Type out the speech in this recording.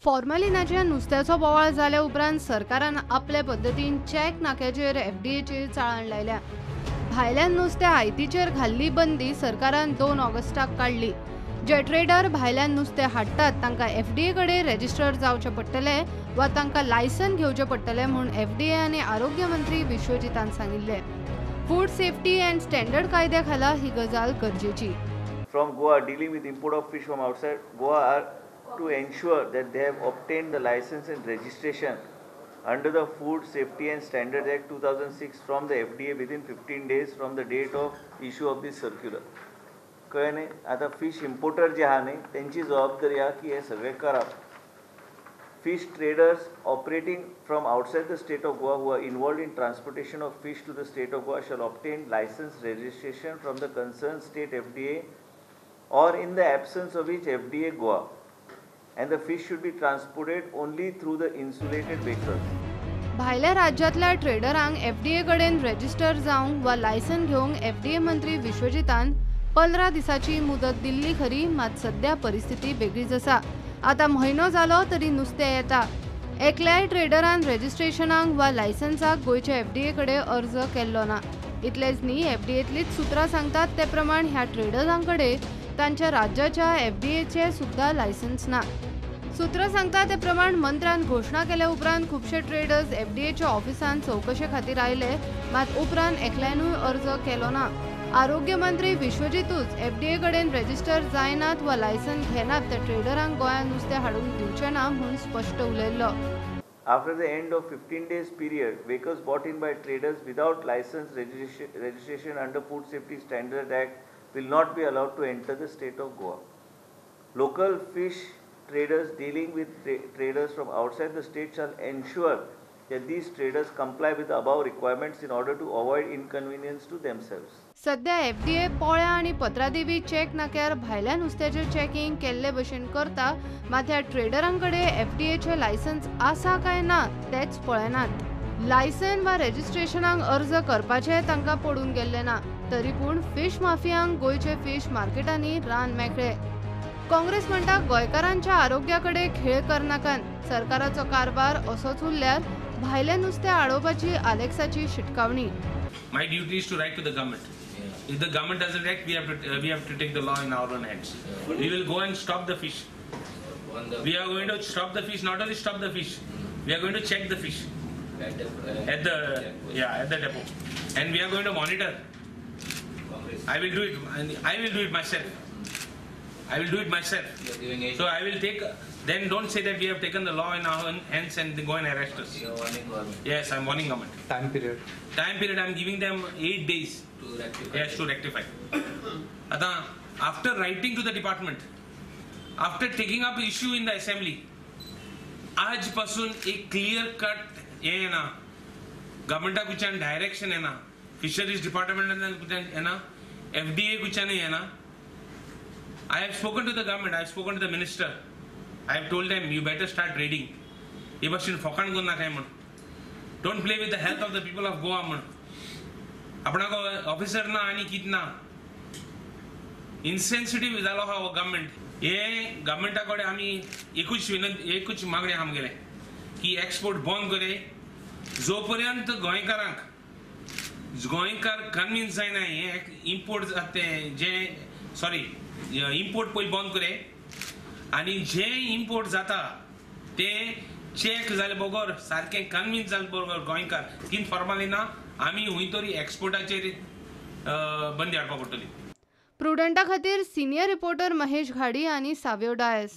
फॉर्मलिनाच्या नुस्त्याचो बोवाळ जाल्या उपरांत सरकारान आपल्या पद्दतीन चॅक नाक्याचेर एफडीएचेर चाळण लायल्या। भायल्यान नुस्तें आयतीचेर घाल्ली बंदी सरकारान 2 ऑगस्टाक काडली। जे ट्रेडर भायल्यान नुस्तें हाडटात तांकां एफडीए कडेन रजिस्टर जावचे पडटले वा तांकां लायसन घेवचे पडटले म्हूण एफडीए आनी आरोग्य मंत्री विश्वजितान सांगिल्ले। फूड सेफ्टी अँड स्टँडर्ड कायद्या खाला ही गजाल गरजेची। From GOA dealing with import of fish from outside, GOA are to ensure that they have obtained the license and registration under the Food Safety and Standards Act 2006 from the FDA within 15 days from the date of issue of this circular. कळ्ळें न्ही? आता fish importer जे आहा न्ही तेंची जबाबदारी आहा की हे सगळें करप। Fish traders operating from outside the state of Goa who are involved in transportation of fish to the state of Goa shall obtain license registration from the concerned state FDA or in the absence of which FDA Goa, and the fish should be transported only through the insulated vehicles. भायल्या राज्यांतल्या ट्रेडरांक FDA कडेन register जावंक वा licence घेवंक FDA मंत्री विश्वजितान 15 दिसाची मुदत दिल्ली खरी, मात सध्या परिस्थिती वेगळीच आसा। आता म्हयनो जालो तरी नुस्तें येता। एकल्याय ट्रेडरान रजिस्ट्रेशनाक वा लायसन्साक गोंयच्या एफडीए कडेन अर्ज केल्लो ना। इतलेंच न्ही, एफडीएतलीच सुत्रां सांगतात ते प्रमाण ह्या ट्रेडरांकडे तांच्या राज्याच्या एफडीएचे सुद्दां लायसन्स ना। सुत्रां सांगतात ते प्रमाण मंत्र्यान घोषणा केल्या उपरांत खुबशे ट्रेडर्स एफडीएच्या ऑफिसान चौकशे खातीर आयले, मात उपरांत एकल्यानूय अर्ज केलो ना। आरोग्य मंत्री विश्वजितूच एफडीए कडेन रजिस्टर जायनात वा लायसन घेनात ते ट्रेडरांक गोंयांत नुस्तें हाडूंक दिवचे ना म्हूण स्पश्ट उलयल्लो। After the end of 15 days period, vehicles bought in by traders without license registration under Food Safety Standards Act will not be allowed to enter the state of Goa. Local fish traders dealing with traders from outside the state shall ensure that these traders comply with the above requirements in order to avoid inconvenience to themselves. सध्या FDA पोळ्या आनी Patradevi check नाक्यार भायल्या नुस्त्याचें checking केल्ले भशेन करता, मात ह्या ट्रेडरांकडे एफडीएचे लायसन्स आसा काय ना तेच पळयनात। लायसन वा रजिस्ट्रेशनाक अर्ज करपाचे तांकां पडून गेल्ले ना, तरी पूण फिश माफियांक गोंयचे फिश मार्केटांनी रान मेकळे। काँग्रेस म्हणटा गोंयकारांच्या आरोग्याकडे खेळ करनाकात। सरकाराचो कारभार असोच उरल्यार भायले नुस्तें आडोवपाची आलेख्साची शिटकावणी। My duty is to write to the government. If the government doesn't act, we have to take the law in our own hands. We will go and stop the fish. We are going to stop the fish. Not only stop the fish, we are going to check the fish at the depot, and we are going to monitor. I will do it. I will do it myself. I will do it myself. So I will take. Then don't say that we have taken the law in our own hands and they go and arrest us. You are warning government. Yes, I am warning government. Time period. Time period. I am giving them 8 days To rectify. Yes, to rectify. After writing to the department, after taking up issue in the assembly, आज पासून एक clear cut ये ना, government कुछ direction है ना, fisheries department कुछ है ना, FDA कुछ नहीं है ना. I have spoken to the government. I have spoken to the minister. I have told them you better start reading. ये बस फोकान को ना कहें मन. Don't play with the health of the people of Goa मन. अपना को ऑफिसर ना आनी कितना इनसेंसिटिव झालो हा गवर्नमेंट। ये गवर्नमेंटाकडे आम्ही एकूच मागणी हम गेले की एक्सपोर्ट बंद करे, जोपर्यंत गोंयकार कन्विन्स जायना हे इम्पोर्ट जाते जे इम्पोर्ट पयली बंद करे आणि जे इम्पोर्ट जाता ते चेक जाले बरोबर सारखे कन्विन्स जाले बरोबर गोंयकार तीन फॉर्माली ना आम्ही हुंय तरी एक्सपोर्टाचेर बंदी हाडपाक पडटली। प्रुडंटा खातीर सिनियर रिपोर्टर महेश घाडी आनी साव्यो डायस।